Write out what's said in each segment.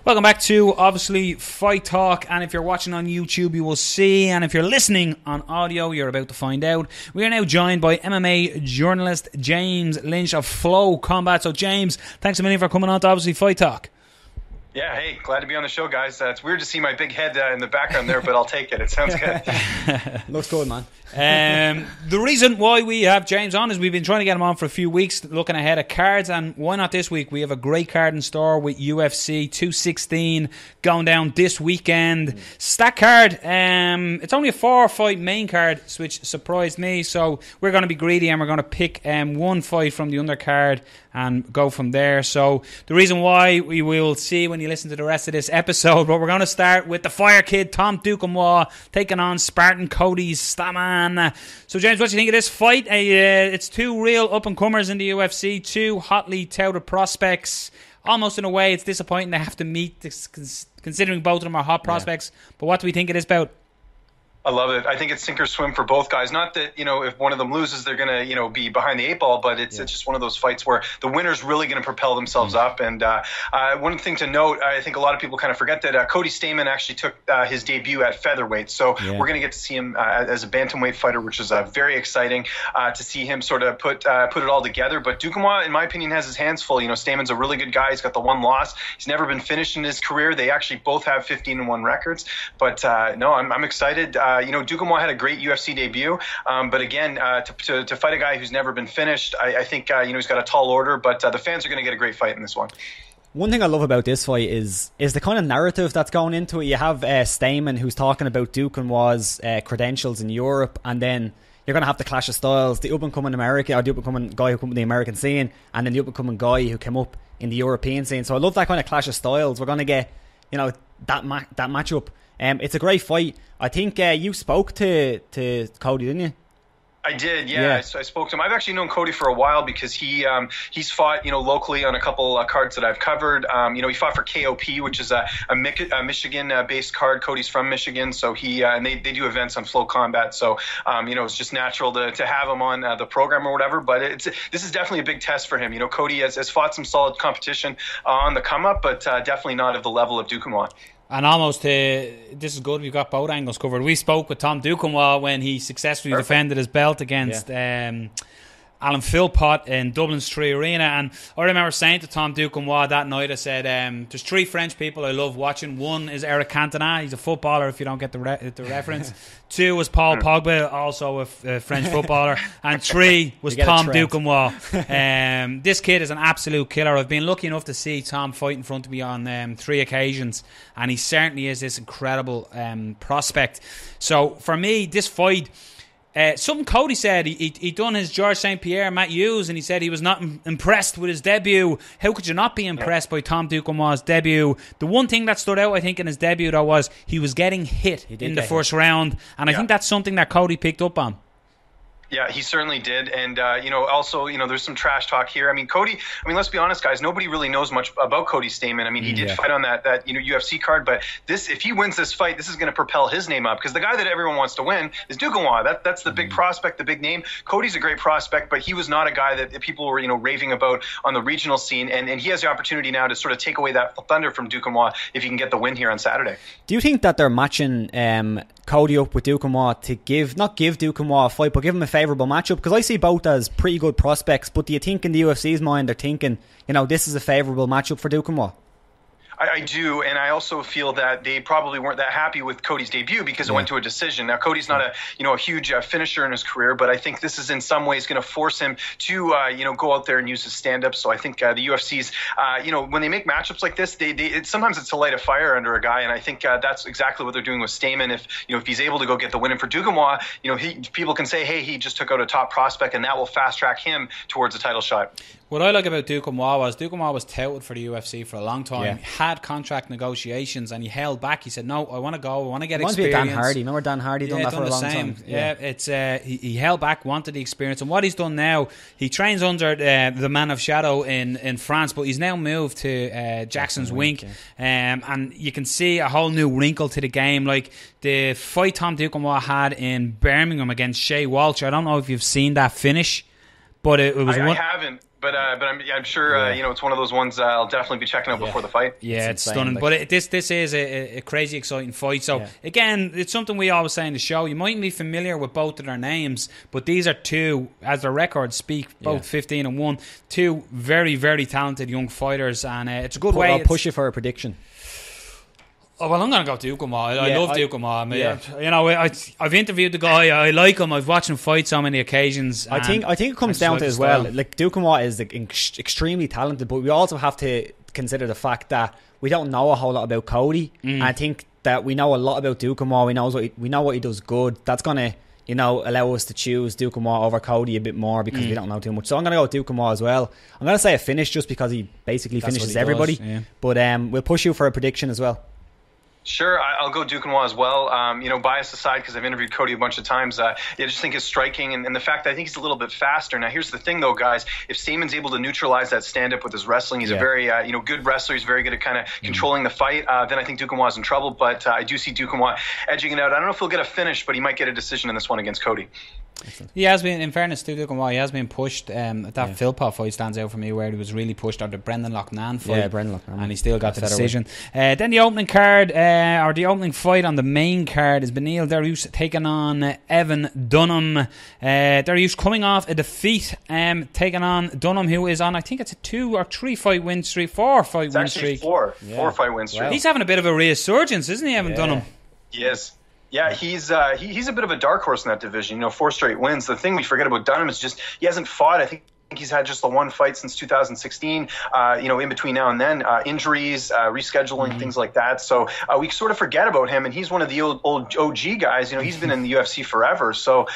Welcome back to, obviously, Fight Talk, and if you're watching on YouTube, you will see, and if you're listening on audio, you're about to find out. We are now joined by MMA journalist James Lynch of FloCombat's. So, James, thanks a million for coming on to, obviously, Fight Talk. Yeah, hey, glad to be on the show, guys. It's weird to see my big head in the background there, but I'll take it. It sounds good. Looks good, man. The reason why we have James on is we've been trying to get him on for a few weeks, looking ahead at cards, and why not this week? We have a great card in store with UFC 216 going down this weekend. Stack card. It's only a 4-fight main card, which surprised me. So we're going to be greedy and we're going to pick one fight from the undercard and go from there. So the reason why we will see when you listen to the rest of this episode, but we're going to start with the Fire Kid, Tom Duquesnoy, taking on Spartan Cody's Stamann. So James, what do you think of this fight? It's two real up-and-comers in the UFC, two hotly touted prospects. Almost in a way, it's disappointing they have to meet, considering both of them are hot prospects. But what do we think of this bout? I love it. I think it's sink or swim for both guys. Not that, if one of them loses, they're going to, be behind the eight ball, but it's just one of those fights where the winner's really going to propel themselves up. And one thing to note, I think a lot of people kind of forget that Cody Stamann actually took his debut at featherweight. So we're going to get to see him as a bantamweight fighter, which is very exciting to see him sort of put it all together. But Duquesnoy, in my opinion, has his hands full. Stamann's a really good guy. He's got the one loss. He's never been finished in his career. They actually both have 15-1 records. But no, I'm excited. Duquesnoy had a great UFC debut, but again, to fight a guy who's never been finished, I think he's got a tall order. But the fans are going to get a great fight in this one. One thing I love about this fight is the kind of narrative that's going into it. You have Stamann, who's talking about Duquesnoy's credentials in Europe, and then you're going to have the clash of styles, the up-and-coming American, or the up-and-coming guy who came up in the American scene, and then the up-and-coming guy who came up in the European scene. So I love that kind of clash of styles. We're going to get, that matchup. It's a great fight. I think you spoke to Cody, didn't you? I did, yeah. So I spoke to him. I've actually known Cody for a while because he's fought, locally on a couple cards that I've covered. He fought for KOP, which is a Michigan-based card. Cody's from Michigan, so and they do events on FloCombat's. So, it's just natural to have him on the program or whatever. But this is definitely a big test for him. Cody has fought some solid competition on the come-up, but definitely not of the level of Duquesnoy. And almost, this is good, we've got both angles covered. We spoke with Tom Duquesnoy when he successfully defended his belt against Alan Philpott in Dublin's Tree Arena. And I remember saying to Tom Duquesnoy that night, I said, there's three French people I love watching. One is Eric Cantona, he's a footballer if you don't get the reference. Two was Paul Pogba, also a French footballer. And three was Tom Duquesnoy. This kid is an absolute killer. I've been lucky enough to see Tom fight in front of me on 3 occasions, and he certainly is this incredible prospect. So for me, this fight, something Cody said, he done his Georges St. Pierre, Matt Hughes, and he said he was not impressed with his debut. How could you not be impressed by Tom Duquesnoy's debut? The one thing that stood out, I think, in his debut, though, was he was getting hit in the first round, and I think that's something that Cody picked up on. Yeah, he certainly did. And, also, there's some trash talk here. Cody, let's be honest, guys, nobody really knows much about Cody Stamann. He did fight on that UFC card, but if he wins this fight, this is going to propel his name up because the guy that everyone wants to win is Duquesnoy. That's the big prospect, the big name. Cody's a great prospect, but he was not a guy that people were, raving about on the regional scene. And he has the opportunity now to sort of take away that thunder from Duquesnoy if he can get the win here on Saturday. Do you think that they're matching Cody up with Duquesnoy to not give Duquesnoy a fight, but give him a favourable matchup? Because I see both as pretty good prospects, but do you think in the UFC's mind they're thinking, this is a favourable matchup for Duquesnoy? I do, and I also feel that they probably weren't that happy with Cody's debut because it went to a decision. Now, Cody's not a huge finisher in his career, but I think this is in some ways going to force him to go out there and use his stand-up. So I think the UFC's when they make matchups like this, sometimes it's to light a fire under a guy, and I think that's exactly what they're doing with Stamann. If he's able to go get the win, and for Duquesnoy, people can say, hey, he just took out a top prospect, and that will fast track him towards a title shot. What I like about Duquesnoy was touted for the UFC for a long time. He had contract negotiations and he held back. He said, no, I want to go. I want to get experience. Dan Hardy. Remember Dan Hardy done that for a long time? It's he held back, wanted the experience. And what he's done now, he trains under the Man of Shadow in France, but he's now moved to Jackson's Wink. And you can see a whole new wrinkle to the game. Like the fight Tom Duquesnoy had in Birmingham against Shea Walsh. I don't know if you've seen that finish, but it was I haven't. But I'm sure it's one of those ones I'll definitely be checking out before the fight. Yeah, it's stunning. But this is a crazy exciting fight. So again, it's something we always say in the show. You mightn't be familiar with both of their names, but these are two, as their records speak, both 15-1. Two very, very talented young fighters, and it's a good way. I'll push you for a prediction. Oh, well, I'm going to go Duquesnoy. I love Duquesnoy. I've interviewed the guy. I like him. I've watched him fight so many occasions. I think it comes down to as well. Like Duquesnoy is extremely talented, but we also have to consider the fact that we don't know a whole lot about Cody. And I think that we know a lot about Duquesnoy. We know what he does good. That's going to allow us to choose Duquesnoy over Cody a bit more because we don't know too much. So I'm going to go with Duquesnoy as well. I'm going to say a finish just because he basically finishes everybody. But we'll push you for a prediction as well. Sure, I'll go Duquesnoy as well. Bias aside, because I've interviewed Cody a bunch of times, I just think his striking and the fact that I think he's a little bit faster. Now, here's the thing, though, guys. If Stamann's able to neutralize that stand-up with his wrestling, he's a very good wrestler. He's very good at kind of controlling the fight. Then I think Duquesnoy's in trouble, but I do see Duquesnoy edging it out. I don't know if he'll get a finish, but he might get a decision in this one against Cody. He has been, in fairness to Duquesnoy, he has been pushed. That Philpott fight stands out for me, where he was really pushed on the Brendan Loughnane fight. Yeah, Brendan Loughnane. And he still got the decision. Then the opening card, or the opening fight on the main card, is Beneil Dariush taking on Evan Dunham. Dariush coming off a defeat, taking on Dunham, who is on, I think it's a 4 fight win streak. Four fight win streak. Four fight win streak. He's having a bit of a resurgence, isn't he, Evan Dunham? He is. Yeah, he's a bit of a dark horse in that division. 4 straight wins. The thing we forget about Dunham is just he hasn't fought. I think he's had just the one fight since 2016. In between now and then, injuries, rescheduling, things like that. So we sort of forget about him, and he's one of the old OG guys. He's been in the UFC forever. So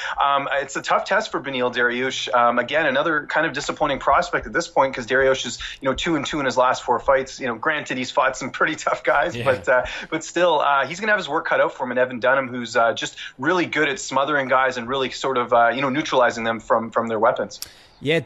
it's a tough test for Beneil Dariush. Again, another kind of disappointing prospect at this point because Dariush is 2-2 in his last 4 fights. Granted, he's fought some pretty tough guys, but still, he's gonna have his work cut out for him. And Evan Dunham, who's just really good at smothering guys and really sort of neutralizing them from their weapons. Yeah,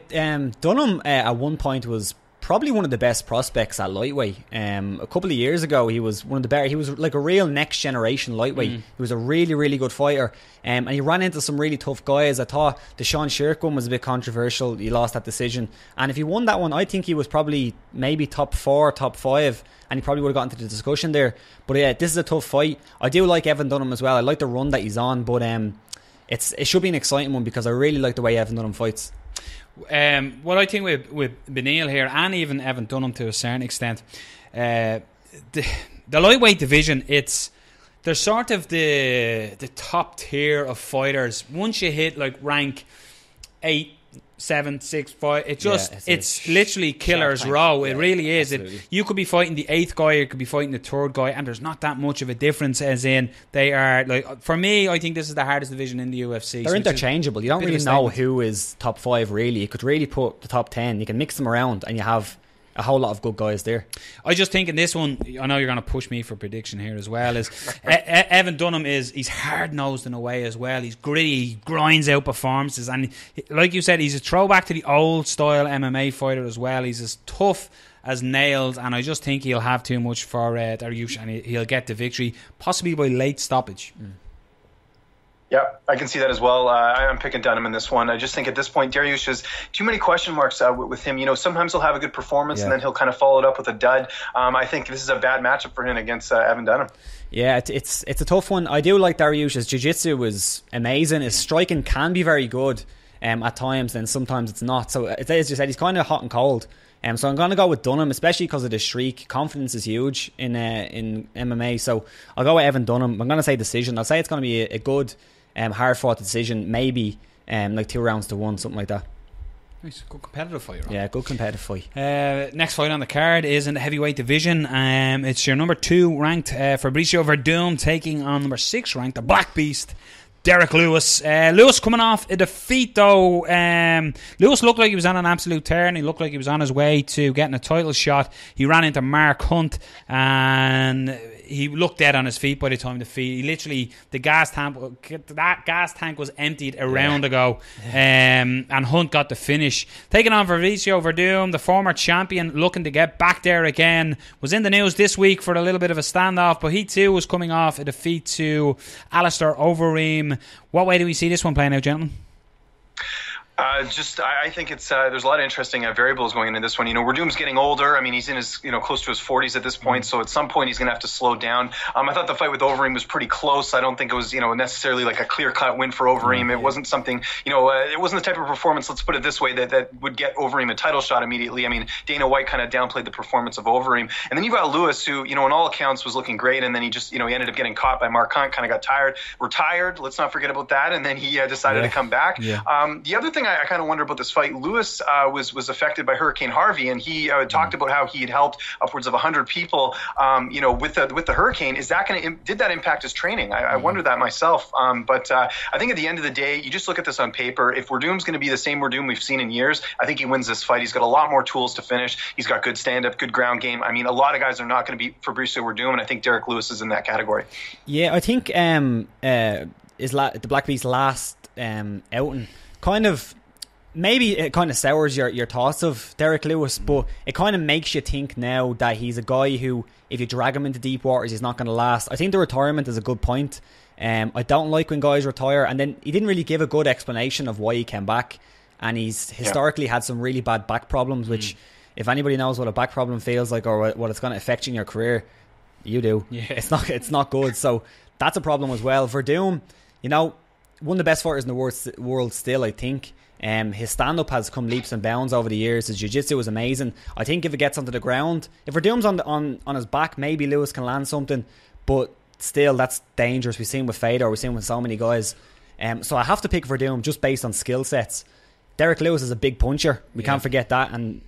Dunham at one point was probably one of the best prospects at lightweight. A couple of years ago, he was one of the better. He was like a real next generation lightweight. He was a really, really good fighter, and he ran into some really tough guys. I thought the Sean Shirk one was a bit controversial. He lost that decision, and if he won that one, I think he was probably maybe top 4, top 5, and he probably would have gotten to the discussion there. But yeah, this is a tough fight. I do like Evan Dunham as well. I like the run that he's on, but it should be an exciting one because I really like the way Evan Dunham fights. What I think with Beneil here, and even Evan Dunham to a certain extent, the lightweight division, they're sort of the top tier of fighters. Once you hit like rank 8, 7, 6, 5, it's literally killer's row. It really is. You could be fighting the 8th guy, you could be fighting the 3rd guy, and there's not that much of a difference. As in, they are like, for me, I think this is the hardest division in the UFC. They're interchangeable. You don't really know who is top 5. Really, you could really put the top 10. You can mix them around, and you have a whole lot of good guys there. I just think in this one, I know you're going to push me for prediction here as well, is Evan Dunham he's hard-nosed in a way as well. He's gritty, he grinds out performances, and like you said, he's a throwback to the old style MMA fighter as well. He's as tough as nails, and I just think he'll have too much for Dariush, and he'll get the victory, possibly by late stoppage. Yeah, I can see that as well. I'm picking Dunham in this one. I just think at this point, Dariush has too many question marks with him. Sometimes he'll have a good performance and then he'll kind of follow it up with a dud. I think this is a bad matchup for him against Evan Dunham. Yeah, it's a tough one. I do like Dariush. His jiu-jitsu was amazing. His striking can be very good at times, and sometimes it's not. So as you said, he's kind of hot and cold. So I'm going to go with Dunham, especially because of the streak. Confidence is huge in MMA. So I'll go with Evan Dunham. I'm going to say decision. I'll say it's going to be a good hard-fought decision, maybe like 2 rounds to 1, something like that. Nice, good competitive fight. Right? Yeah, good competitive fight. Next fight on the card is in the heavyweight division. It's your number 2 ranked Fabrício Werdum taking on number 6 ranked, the Black Beast, Derrick Lewis. Lewis coming off a defeat though. Lewis looked like he was on an absolute tear, and he looked like he was on his way to getting a title shot. He ran into Mark Hunt, and he looked dead on his feet by the time he literally, that gas tank was emptied a round ago, and Hunt got the finish. Taking on Fabrício Werdum, the former champion, looking to get back there again. Was in the news this week for a little bit of a standoff, but he too was coming off a defeat to Alistair Overeem. What way do we see this one playing out, gentlemen? I think it's there's a lot of interesting variables going into this one. Werdum's getting older. I mean, he's in his close to his 40s at this point, so at some point he's going to have to slow down. I thought the fight with Overeem was pretty close. I don't think it was necessarily like a clear-cut win for Overeem. It wasn't something it wasn't the type of performance. Let's put it this way that would get Overeem a title shot immediately. I mean, Dana White kind of downplayed the performance of Overeem, and then you've got Lewis, who in all accounts was looking great, and then he just he ended up getting caught by Mark Hunt, kind of got retired. Let's not forget about that, and then he decided to come back. The other thing I kind of wonder about this fight, Lewis was affected by Hurricane Harvey, and he talked about how he had helped upwards of 100 people, with the hurricane. Did that impact his training? I wonder that myself. But I think at the end of the day, you just look at this on paper. If Werdum's going to be the same Werdum we've seen in years, I think he wins this fight. He's got a lot more tools to finish. He's got good stand-up, good ground game. I mean, a lot of guys are not going to beat Fabrício Werdum, and I think Derrick Lewis is in that category. Yeah, I think the Black Beast's last outing kind of. Maybe it kind of sours your thoughts of Derrick Lewis, but it kind of makes you think now that he's a guy who, if you drag him into deep waters, he's not going to last. I think the retirement is a good point. I don't like when guys retire, and then he didn't really give a good explanation of why he came back, and he's historically had some really bad back problems, which if anybody knows what a back problem feels like or what it's going to affect in your career, you do. Yeah. It's not good. So that's a problem as well. Werdum, one of the best fighters in the world still, I think. His stand-up has come leaps and bounds over the years. His jiu-jitsu is amazing. I think if it gets onto the ground, if Werdum's on his back, maybe Lewis can land something, but still, that's dangerous. We've seen with Fedor, we've seen with so many guys. So I have to pick Werdum just based on skill sets. Derrick Lewis is a big puncher. We can't forget that, and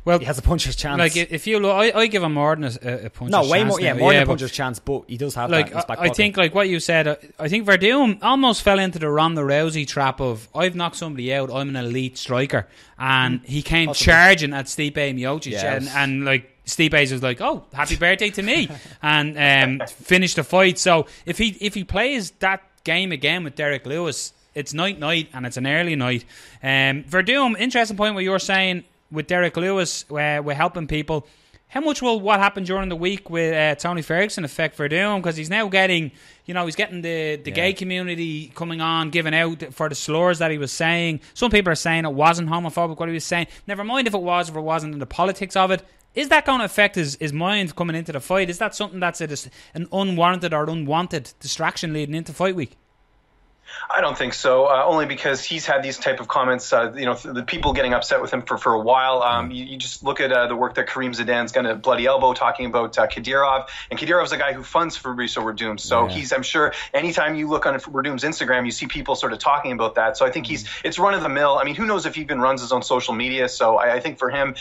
he has a puncher's chance. Like if you look, I give him more than a puncher's chance. No, way more. Yeah, more than a puncher's chance. But he does have that in his back pocket. I think, like what you said, I think Werdum almost fell into the Ronda Rousey trap of I've knocked somebody out. I'm an elite striker, and he came charging at Stipe Miocic, and like Stipe was like, "Oh, happy birthday to me," and finished the fight. So if he plays that game again with Derrick Lewis, it's night, and it's an early night. Werdum, interesting point what you were saying with Derrick Lewis, we're helping people. How much will what happened during the week with Tony Ferguson affect Werdum? Because he's now getting, he's getting the gay community coming on, giving out for the slurs that he was saying. Some people are saying it wasn't homophobic what he was saying. Never mind if it was or it wasn't, in the politics of it. Is that going to affect his mind coming into the fight? Is that something that's an unwarranted or unwanted distraction leading into fight week? I don't think so, only because he's had these type of comments, the people getting upset with him for a while. You just look at the work that Kareem Zidane's done at Bloody Elbow talking about Kadyrov, and Kadyrov's a guy who funds Fabrício Werdum. So I'm sure anytime you look on Werdum's Instagram, you see people sort of talking about that. So I think it's run of the mill. I mean, who knows if he even runs his own social media. So I think for him,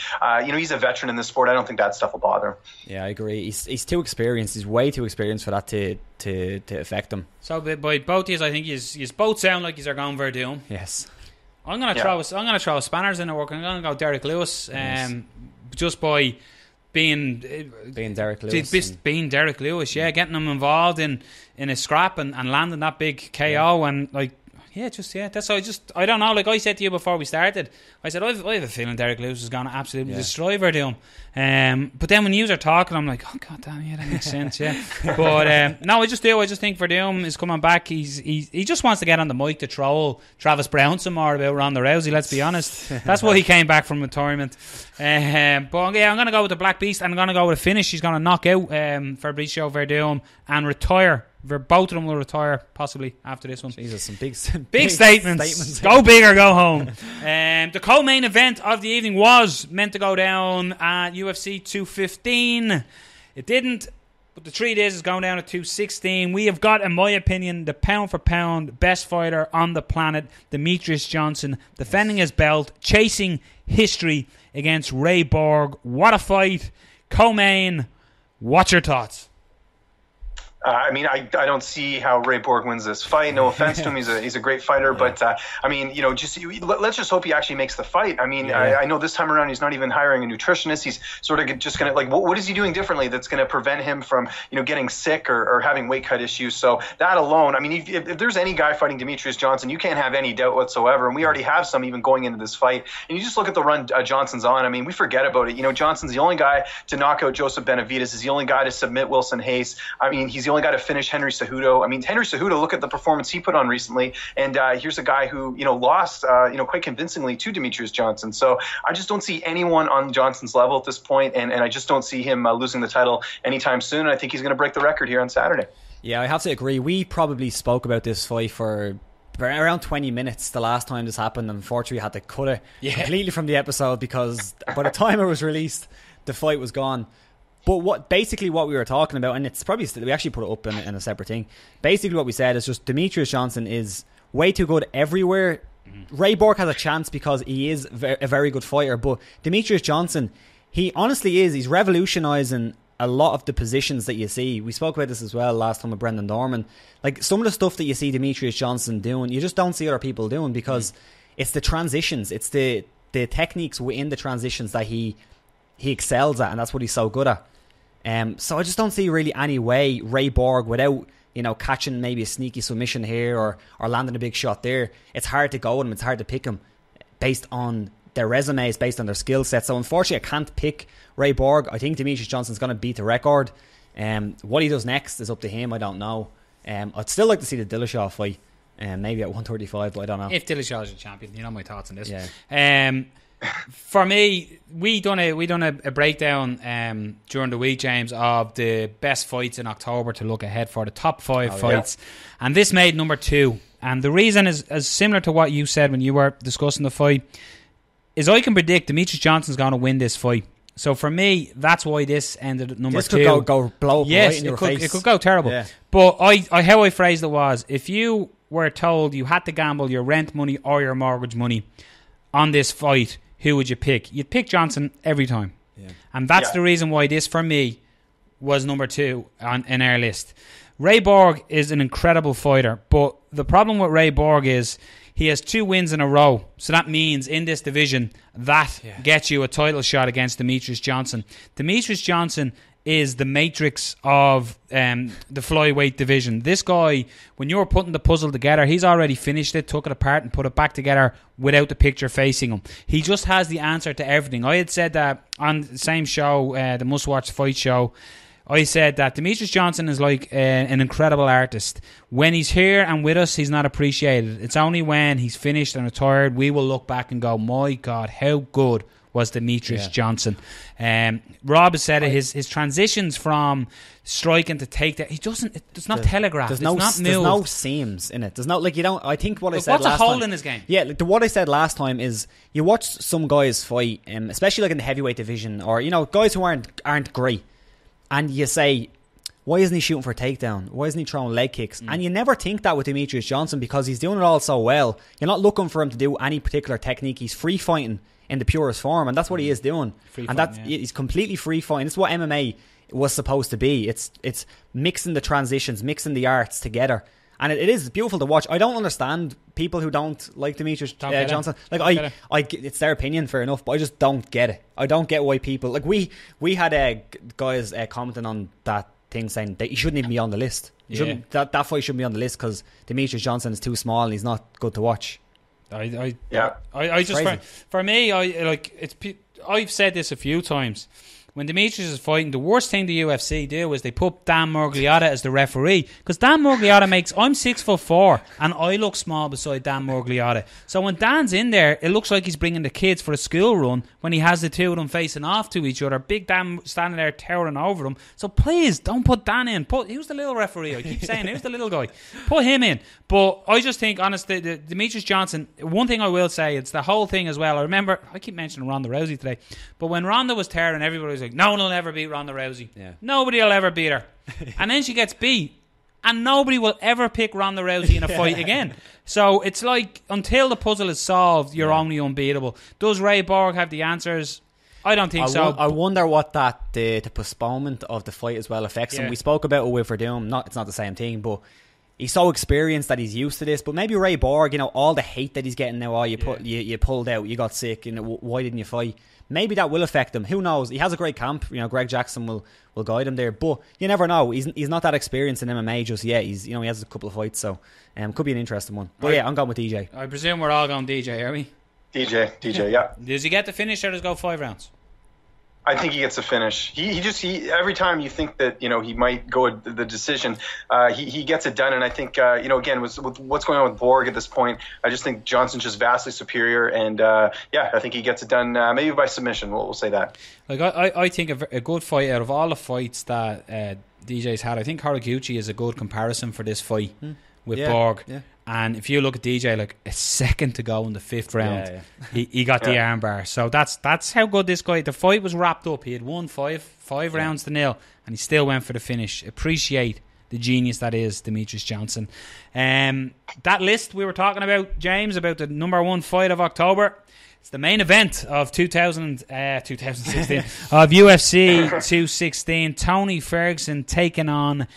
he's a veteran in this sport. I don't think that stuff will bother him. Yeah, I agree. He's too experienced. He's way too experienced for that to affect him. So by both of you, I think you both sound like you're going Werdum. Yes. I'm gonna throw spanners in the work. I'm gonna go Derrick Lewis. Just by being Derrick Lewis. Being Derrick Lewis, getting him involved in a scrap and landing that big KO and that's how I don't know. Like I said to you before we started, I said I have a feeling Derrick Lewis is going to absolutely destroy Werdum. But then when you are talking, I'm like, oh god damn, that makes sense, But no, I just think Werdum is coming back. He just wants to get on the mic to troll Travis Brown some more about Ronda Rousey. Let's be honest, that's why he came back from retirement. But I'm going to go with the Black Beast. I'm going to go with a finish. He's going to knock out Fabrício Werdum and retire. Both of them will retire possibly after this one. Jesus, some big statements. Go big or go home. The co-main event of the evening was meant to go down at UFC 215. It didn't, but the treat is going down at 216. We have got, in my opinion, the pound for pound best fighter on the planet, Demetrious Johnson, defending his belt, chasing history against Ray Borg. What a fight. Co-main. What's your thoughts? I don't see how Ray Borg wins this fight. No offense to him, he's a great fighter, but let's just hope he actually makes the fight. I know this time around he's not even hiring a nutritionist. He's sort of just gonna what is he doing differently that's gonna prevent him from getting sick or having weight cut issues? So that alone, if there's any guy fighting Demetrious Johnson, you can't have any doubt whatsoever. And we already have some even going into this fight. And you just look at the run Johnson's on. We forget about it. Johnson's the only guy to knock out Joseph Benavidez. He's the only guy to submit Wilson Hayes. He's the the only guy to finish Henry Cejudo. I mean, Henry Cejudo, look at the performance he put on recently, and here's a guy who, lost, quite convincingly to Demetrious Johnson. So I just don't see anyone on Johnson's level at this point, and I just don't see him losing the title anytime soon. And I think he's going to break the record here on Saturday. Yeah, I have to agree. We probably spoke about this fight for around 20 minutes the last time this happened. Unfortunately, we had to cut it completely from the episode because by the time it was released, the fight was gone. But what we were talking about, and it's probably we actually put it up in a separate thing. Basically, what we said is just Demetrious Johnson is way too good everywhere. Ray Borg has a chance because he is a very good fighter, but Demetrious Johnson, he honestly is. He's revolutionising a lot of the positions that you see. We spoke about this as well last time with Brendan Dorman. Like some of the stuff that you see Demetrious Johnson doing, you just don't see other people doing because it's the transitions, it's the techniques within the transitions that he excels at, and that's what he's so good at. So I just don't see really any way Ray Borg, without catching maybe a sneaky submission here or landing a big shot there, it's hard to go with him. It's hard to pick him based on their resumes, based on their skill set. So unfortunately, I can't pick Ray Borg. I think Demetrious Johnson's going to beat the record. What he does next is up to him. I don't know. I'd still like to see the Dillashaw fight, maybe at 135, but I don't know. If Dillashaw is a champion, you know my thoughts on this. Yeah. For me, we done a breakdown during the week, James, of the best fights in October to look ahead for the top 5 fights, and this made number 2. And the reason is similar to what you said when you were discussing the fight. Is I can predict Demetrious Johnson's going to win this fight. So for me, that's why this ended at number 2. This could go blow up right in your face. It could go terrible. Yeah. But how I phrased it was, if you were told you had to gamble your rent money or your mortgage money on this fight, who would you pick? You'd pick Johnson every time. Yeah. And that's the reason why this, for me, was number 2 in our list. Ray Borg is an incredible fighter, but the problem with Ray Borg is he has 2 wins in a row. So that means in this division, that gets you a title shot against Demetrious Johnson. Demetrious Johnson is the matrix of the flyweight division. This guy, when you're putting the puzzle together, he's already finished it, took it apart and put it back together without the picture facing him. He just has the answer to everything. I had said that on the same show, the Must Watch Fight show. I said that Demetrious Johnson is like an incredible artist. When he's here and with us, he's not appreciated. It's only when he's finished and retired we will look back and go, my God, how good was Demetrious Johnson. Rob has said it, his transitions from striking to takedown, it's not telegraphed. There's no seams in it. There's no, like, you don't, I think what I said last time. What's a hole in his game? Yeah, like what I said last time is you watch some guys fight, especially like in the heavyweight division, or, guys who aren't great, and you say, why isn't he shooting for a takedown? Why isn't he throwing leg kicks? And you never think that with Demetrious Johnson because he's doing it all so well. You're not looking for him to do any particular technique. He's free fighting in the purest form, and that's what he is doing. He's completely free fighting. It's what MMA was supposed to be. It's mixing the transitions, mixing the arts together, and it is beautiful to watch. I don't understand people who don't like Demetrious Johnson. Like it's their opinion, fair enough, but I just don't get it. I don't get why people like we had guys commenting on that thing saying that he shouldn't even be on the list. That fight shouldn't be on the list because Demetrious Johnson is too small and he's not good to watch. I just for me, I've said this a few times. When Demetrious is fighting, the worst thing the UFC do is they put Dan Murgliata as the referee, because Dan Murgliata I'm 6'4" and I look small beside Dan Murgliata. So when Dan's in there, it looks like he's bringing the kids for a school run when he has the two of them facing off to each other. Big Dan standing there towering over them. So please don't put Dan in. Who's the little referee? I keep saying who's the little guy. Put him in. But I just think, honestly, Demetrious Johnson, one thing I will say, it's the whole thing as well. I remember, I keep mentioning Ronda Rousey today, but when Ronda was tearing, everybody was like, no one will ever beat Ronda Rousey. Yeah. Nobody will ever beat her. And then she gets beat, and nobody will ever pick Ronda Rousey in a fight again. So it's like, until the puzzle is solved, you're only unbeatable. Does Ray Borg have the answers? I don't think so. I wonder what the postponement of the fight as well affects him. We spoke about it with Werdum. It's not the same thing, but he's so experienced that he's used to this. But maybe Ray Borg, all the hate that he's getting now, you pulled out, you got sick, why didn't you fight? Maybe that will affect him. Who knows? He has a great camp. Greg Jackson will guide him there. But you never know. He's not that experienced in MMA just yet. He has a couple of fights, so could be an interesting one. But I'm going with DJ. I presume we're all going DJ, are we? DJ, yeah. Does he get the finish or does he go 5 rounds? I think he gets a finish. He every time you think that he might go the decision, he gets it done. And I think again with what's going on with Borg at this point, I just think Johnson's just vastly superior. And I think he gets it done maybe by submission. We'll say that. Like I think a good fight out of all the fights that DJ's had, I think Horiguchi is a good comparison for this fight with Borg. Yeah. And if you look at DJ, like a second to go in the 5th round, he got the armbar. So that's how good this guy. The fight was wrapped up. He had won five rounds to nil, and he still went for the finish. Appreciate the genius that is Demetrious Johnson. That list we were talking about, James, about the number 1 fight of October. It's the main event of 2016 of UFC 216. Tony Ferguson taking on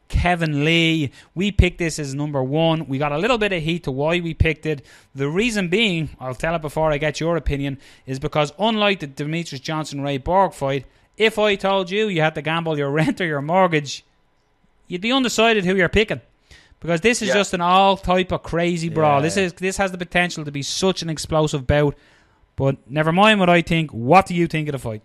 Kevin Lee. We picked this as number 1. We got a little bit of heat to why we picked it. The reason being, I'll tell it before I get your opinion, is because unlike the Demetrious Johnson-Ray Borg fight, if I told you had to gamble your rent or your mortgage, you'd be undecided who you're picking. Because this is just an all type of crazy brawl. This has the potential to be such an explosive bout. But never mind what I think. What do you think of the fight?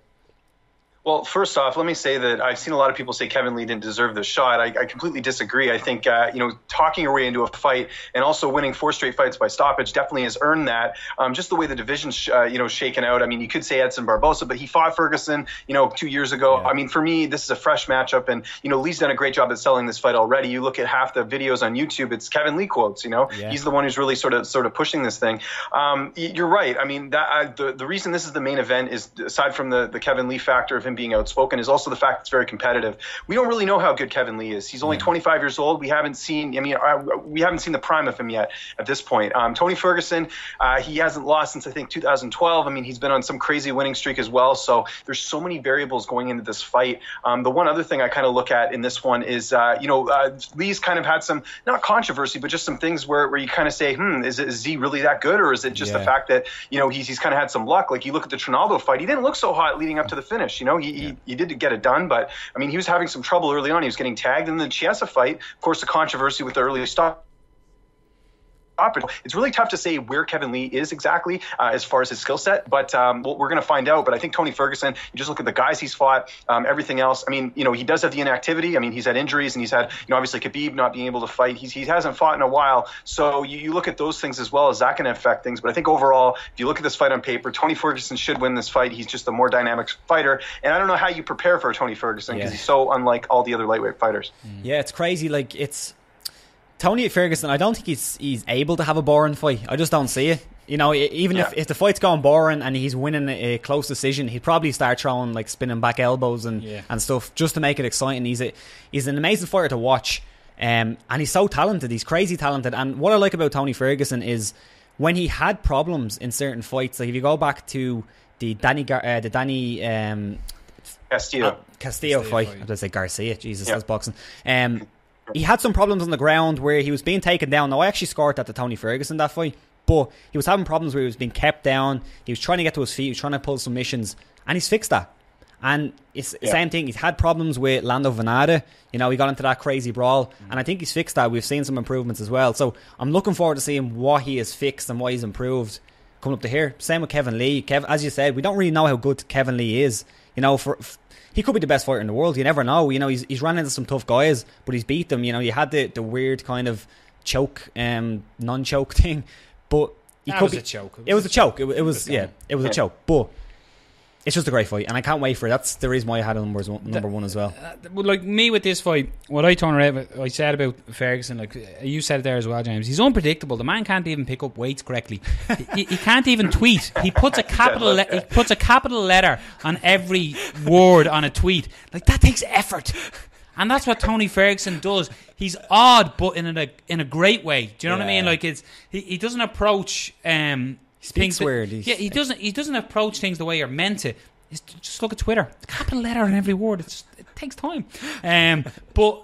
Well, first off, let me say that I've seen a lot of people say Kevin Lee didn't deserve the shot. I completely disagree. I think, talking your way into a fight and also winning 4 straight fights by stoppage definitely has earned that. Just the way the division's, shaken out. I mean, you could say Edson Barbosa, but he fought Ferguson, 2 years ago. Yeah. I mean, for me, this is a fresh matchup, and, Lee's done a great job at selling this fight already. You look at half the videos on YouTube, it's Kevin Lee quotes, He's the one who's really sort of pushing this thing. You're right. I mean, the reason this is the main event is, aside from the Kevin Lee factor of him being outspoken, is also the fact it's very competitive. We don't really know how good Kevin Lee is. He's only 25 years old. We haven't seen the prime of him yet at this point. Tony Ferguson, he hasn't lost since I think 2012. I mean, he's been on some crazy winning streak as well. So there's so many variables going into this fight. The one other thing I kind of look at in this one is, Lee's kind of had some, not controversy, but just some things where you kind of say, is he really that good? Or is it just the fact that, he's kind of had some luck? Like you look at the Trinaldo fight, he didn't look so hot leading up to the finish. He did get it done, but I mean, he was having some trouble early on. He was getting tagged in the Chiesa fight. Of course, the controversy with the early stop. It's really tough to say where Kevin Lee is exactly as far as his skill set, but we're going to find out. But I think Tony Ferguson, you just look at the guys he's fought, everything else. I mean, he does have the inactivity. I mean, he's had injuries, and he's had, obviously Khabib not being able to fight. He hasn't fought in a while. So you look at those things as well, as that can affect things. But I think overall, if you look at this fight on paper, Tony Ferguson should win this fight. He's just a more dynamic fighter. And I don't know how you prepare for Tony Ferguson because he's so unlike all the other lightweight fighters. Yeah, it's crazy. Like, it's Tony Ferguson, I don't think he's able to have a boring fight. I just don't see it. Even if the fight's going boring and he's winning a close decision, he'd probably start throwing like spinning back elbows and stuff just to make it exciting. He's an amazing fighter to watch, and he's so talented. He's crazy talented. And what I like about Tony Ferguson is when he had problems in certain fights. Like if you go back to the Danny Castillo fight. I was going to say Garcia. Jesus, that's boxing. He had some problems on the ground where he was being taken down. Now, I actually scored that to Tony Ferguson that fight, but he was having problems where he was being kept down. He was trying to get to his feet. He was trying to pull submissions, and he's fixed that. And it's the same thing. He's had problems with Lando Venata. He got into that crazy brawl, and I think he's fixed that. We've seen some improvements as well. So I'm looking forward to seeing what he has fixed and what he's improved coming up to here. Same with Kevin Lee. As you said, we don't really know how good Kevin Lee is. He could be the best fighter in the world. You never know. He's run into some tough guys, but he's beat them. You had the weird kind of choke, non-choke thing, but it was a choke. It was a choke. It was a choke. But it's just a great fight, and I can't wait for it. That's the reason why I had him number 1 as well. Like me with this fight, what I said about Ferguson, like you said it there as well, James. He's unpredictable. The man can't even pick up weights correctly. he can't even tweet. He puts a capital letter on every word on a tweet. Like that takes effort. And that's what Tony Ferguson does. He's odd, but in a great way. Do you know what I mean? Like he doesn't approach speaks weird. He doesn't approach things the way you're meant to. Just look at Twitter. The capital letter on every word. It takes time. But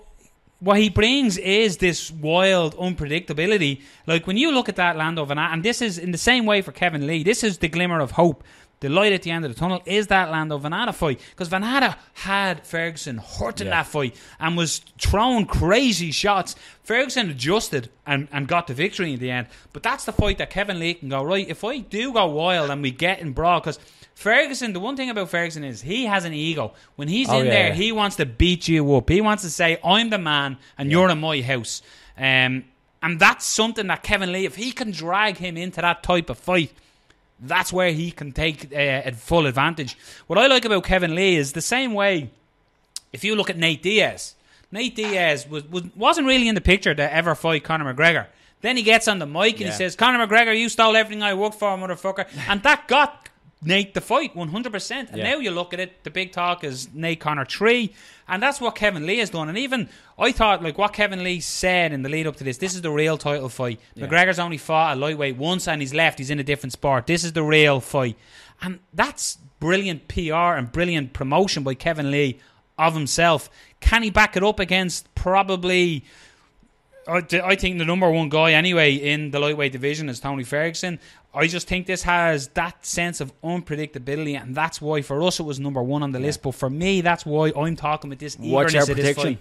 what he brings is this wild unpredictability. Like when you look at that Lando Venata, and this is in the same way for Kevin Lee. This is the glimmer of hope. The light at the end of the tunnel is that Lando Venata fight, because Venata had Ferguson hurt in that fight and was throwing crazy shots. Ferguson adjusted and got the victory in the end, but that's the fight that Kevin Lee can go, right, if I do go wild and we get in brawl, because Ferguson, the one thing about Ferguson is he has an ego. When he's in there, he wants to beat you up. He wants to say, I'm the man and you're in my house. And that's something that Kevin Lee, if he can drag him into that type of fight, that's where he can take full advantage. What I like about Kevin Lee is the same way, if you look at Nate Diaz wasn't really in the picture to ever fight Conor McGregor. Then he gets on the mic and he says, Conor McGregor, you stole everything I worked for, motherfucker. And that got Nate the fight 100%. And now you look at it, the big talk is Nate Conor 3. And that's what Kevin Lee has done. And even I thought, like, what Kevin Lee said in the lead up to this is the real title fight. McGregor's only fought at lightweight once and he's left. He's in a different sport. This is the real fight. And that's brilliant PR and brilliant promotion by Kevin Lee of himself. Can he back it up against probably, I think, the number one guy anyway in the lightweight division is Tony Ferguson? I just think this has that sense of unpredictability, and that's why for us it was number one on the list. But for me, that's why I'm talking with this eagerness of this fight.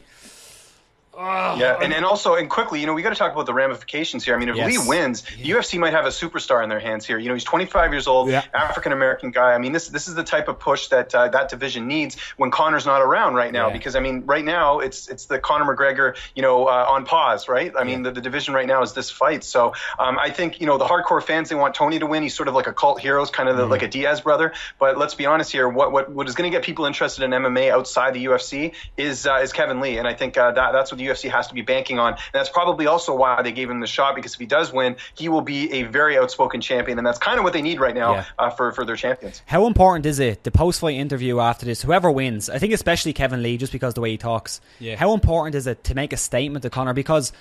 And also, and quickly, we got to talk about the ramifications here. I mean, if Lee wins, the UFC might have a superstar in their hands here. He's 25 years old, African-American guy. I mean, this is the type of push that that division needs when Conor's not around right now. Because, I mean, right now, it's the Conor McGregor, on pause, right? I mean, the division right now is this fight. So I think, the hardcore fans, they want Tony to win. He's sort of like a cult hero, kind of like a Diaz brother. But let's be honest here, what is going to get people interested in MMA outside the UFC is Kevin Lee. And I think that's what the UFC has to be banking on. And that's probably also why they gave him the shot, because if he does win, he will be a very outspoken champion, and that's kind of what they need right now for their champions. How important is it, the post-fight interview after this, whoever wins, I think especially Kevin Lee, just because of the way he talks, how important is it to make a statement to Conor? Because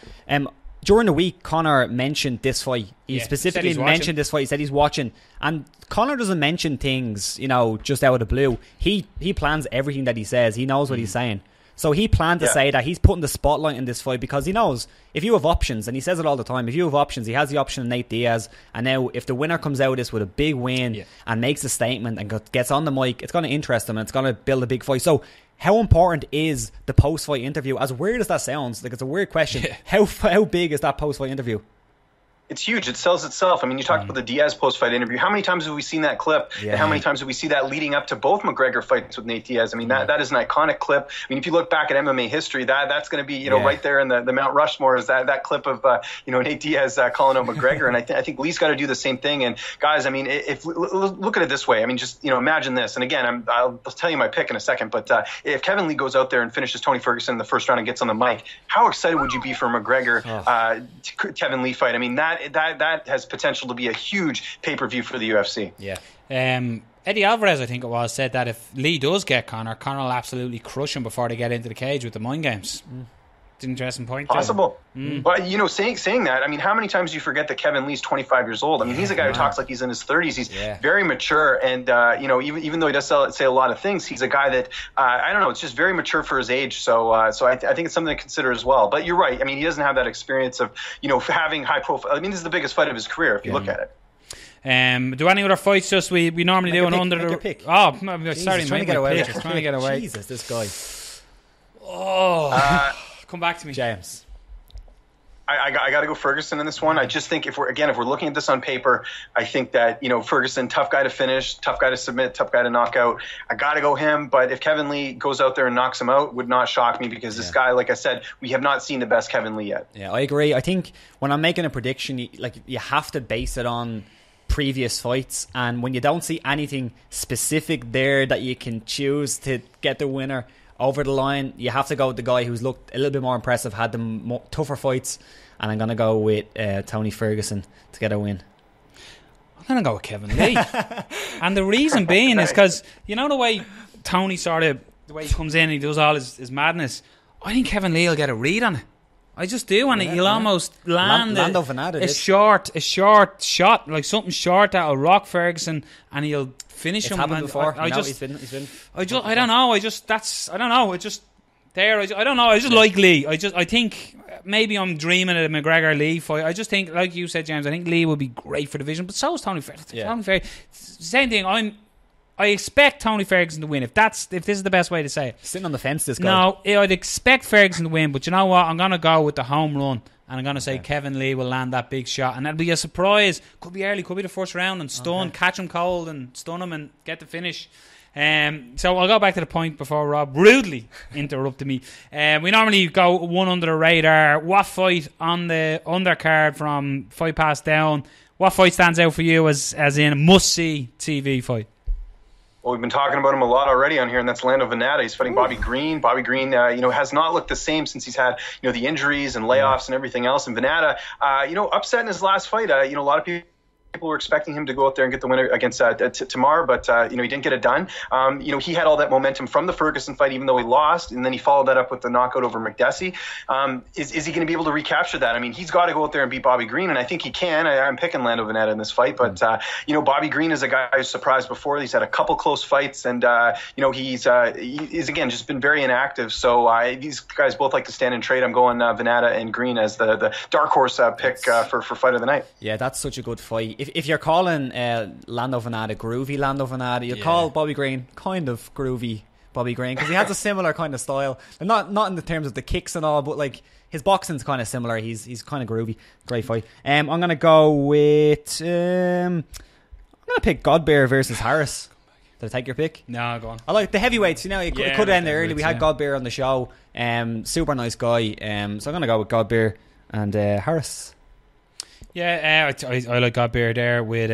during the week, Conor mentioned this fight. He specifically mentioned this fight. He said he's watching. And Conor doesn't mention things, just out of the blue. He plans everything that he says. He knows what he's saying. So he planned to say that he's putting the spotlight in this fight because he knows if you have options, and he says it all the time, if you have options, he has the option of Nate Diaz. And now if the winner comes out of this with a big win and makes a statement and gets on the mic, it's going to interest him and it's going to build a big fight. So how important is the post-fight interview? As weird as that sounds, like it's a weird question. How big is that post-fight interview? It's huge. It sells itself. I mean, you talked about the Diaz post-fight interview. How many times have we seen that clip? And how many times have we see that leading up to both McGregor fights with Nate Diaz? I mean, that is an iconic clip. I mean, if you look back at MMA history, that's going to be, right there in the Mount Rushmore is that clip of, Nate Diaz calling out McGregor. And I think Lee's got to do the same thing. And guys, I mean, if look at it this way. I mean, just, imagine this. And again, I'll tell you my pick in a second. But if Kevin Lee goes out there and finishes Tony Ferguson in the first round and gets on the mic, how excited would you be for a McGregor Kevin Lee fight? I mean, that has potential to be a huge pay-per-view for the UFC. Eddie Alvarez, I think it was, said that if Lee does get Conor will absolutely crush him before they get into the cage with the mind games. It's an interesting point. Possible. But, saying that, I mean, how many times do you forget that Kevin Lee's 25 years old? I mean, he's a guy who talks like he's in his 30s. He's very mature. And, even though he does say a lot of things, he's a guy that, I don't know, it's just very mature for his age. So I think it's something to consider as well. But you're right. I mean, he doesn't have that experience of, having high profile. I mean, this is the biggest fight of his career if you look at it. Do any other fights just we normally do an under the pick? Oh, sorry, trying to get away. Trying to get away. Jesus, this guy. Come back to me, James. I got to go Ferguson in this one. I just think if we're looking at this on paper, I think that Ferguson, tough guy to finish, tough guy to submit, tough guy to knock out. I got to go him. But if Kevin Lee goes out there and knocks him out, would not shock me because this guy, like I said, we have not seen the best Kevin Lee yet. Yeah, I agree. I think when I'm making a prediction, you have to base it on previous fights, and when you don't see anything specific there that you can choose to get the winner over the line, you have to go with the guy who's looked a little bit more impressive, had the tougher fights, and I'm going to go with Tony Ferguson to get a win. I'm going to go with Kevin Lee. And the reason being is because, the way Tony the way he comes in and he does all his madness, I think Kevin Lee will get a read on it. I just do, and he'll almost land a short shot, like something short that'll rock Ferguson, and he'll finish him. It's happened before. He's been. I don't know. I just like Lee. I think maybe I'm dreaming of a McGregor Lee fight. I just think, like you said, James, I think Lee would be great for the division, but so is Tony Ferguson. Same thing. I expect Tony Ferguson to win. If this is the best way to say it. Sitting on the fence, this guy. No, I'd expect Ferguson to win, but you know what? I'm going to go with the home run, and I'm going to say Kevin Lee will land that big shot, and that'll be a surprise. Could be early, could be the first round, and catch him cold and stun him and get the finish. So I'll go back to the point before Rob rudely interrupted me. We normally go one under the radar. What fight on the undercard from Fight Pass down? What fight stands out for you as in a must-see TV fight? Well, we've been talking about him a lot already on here, and that's Lando Venata. He's fighting Bobby Green. Bobby Green, has not looked the same since he's had, the injuries and layoffs and everything else. And Venata, upset in his last fight. A lot of people were expecting him to go out there and get the winner against Tamar, but he didn't get it done. He had all that momentum from the Ferguson fight, even though he lost, and then he followed that up with the knockout over McDessie. Is he going to be able to recapture that? I mean, he's got to go out there and beat Bobby Green, and I think he can. I'm picking Lando Venata in this fight, but Bobby Green is a guy who's surprised before. He's had a couple close fights, and he's again just been very inactive. So these guys both like to stand and trade. I'm going Venata and Green as the dark horse pick for fight of the night. Yeah, that's such a good fight. If you're calling Lando Venata groovy Lando Venata, you call Bobby Green kind of groovy Bobby Green, because he has a similar kind of style, and not in the terms of the kicks and all, but like his boxing's kind of similar. He's kind of groovy. Great fight. I'm gonna go with I'm gonna pick Godbear versus Harris. Did I take your pick? No, go on. I like the heavyweights. It could end there early. We had Godbear on the show. Super nice guy. So I'm gonna go with Godbear and Harris. Yeah, I like Godbear there with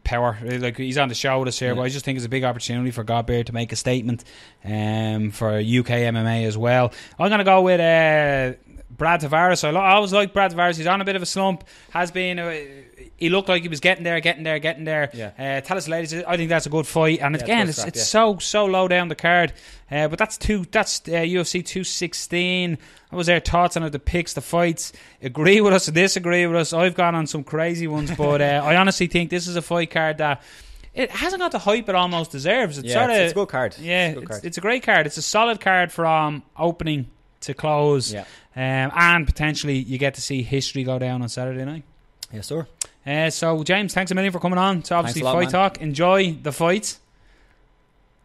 power. Like, he's on the show with us here, but I just think it's a big opportunity for Godbear to make a statement for UK MMA as well. I'm going to go with Brad Tavares. I always like Brad Tavares. He's on a bit of a slump. Has been. He looked like he was getting there. Yeah. Tell us, ladies. I think that's a good fight. And again, it's so low down the card. But that's UFC 216. What was their thoughts on it? The picks, the fights. Agree with us or disagree with us? I've gone on some crazy ones, but I honestly think this is a fight card that it hasn't got the hype it almost deserves. It's a good card. Yeah, it's a great card. It's a solid card from opening to close. Yeah. And potentially you get to see history go down on Saturday night. Yes, sir. So, James, thanks a million for coming on to obviously Fight Talk. Enjoy the fights.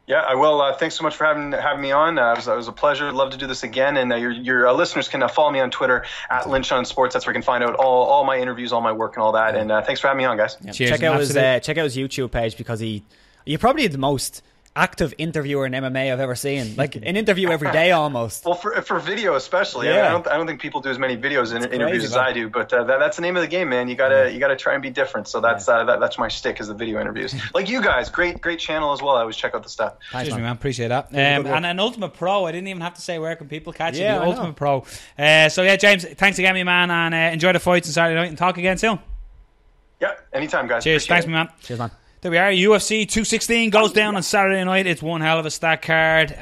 Yeah, I will. Thanks so much for having me on. It was a pleasure. I'd love to do this again. And your listeners can follow me on Twitter at Lynch on Sports. That's where you can find out all my interviews, all my work, and all that. And thanks for having me on, guys. Yeah. Cheers. Check out his YouTube page, because you're probably the most active interviewer in MMA I've ever seen. Like an interview every day almost. Well, for video especially. Yeah. I don't think people do as many videos and interviews as I do. But that's the name of the game, man. You gotta try and be different. So that's my shtick, is the video interviews. Like you guys, great channel as well. I always check out the stuff. Thanks, man. Appreciate that. And an Ultimate Pro. I didn't even have to say where can people catch you. The Ultimate Pro. So yeah, James, thanks again, my man, and enjoy the fights on Saturday night, and talk again soon. Yeah, anytime, guys. Cheers. Thanks, my man. Cheers, man. There we are. UFC 216 goes down on Saturday night. It's one hell of a stack card.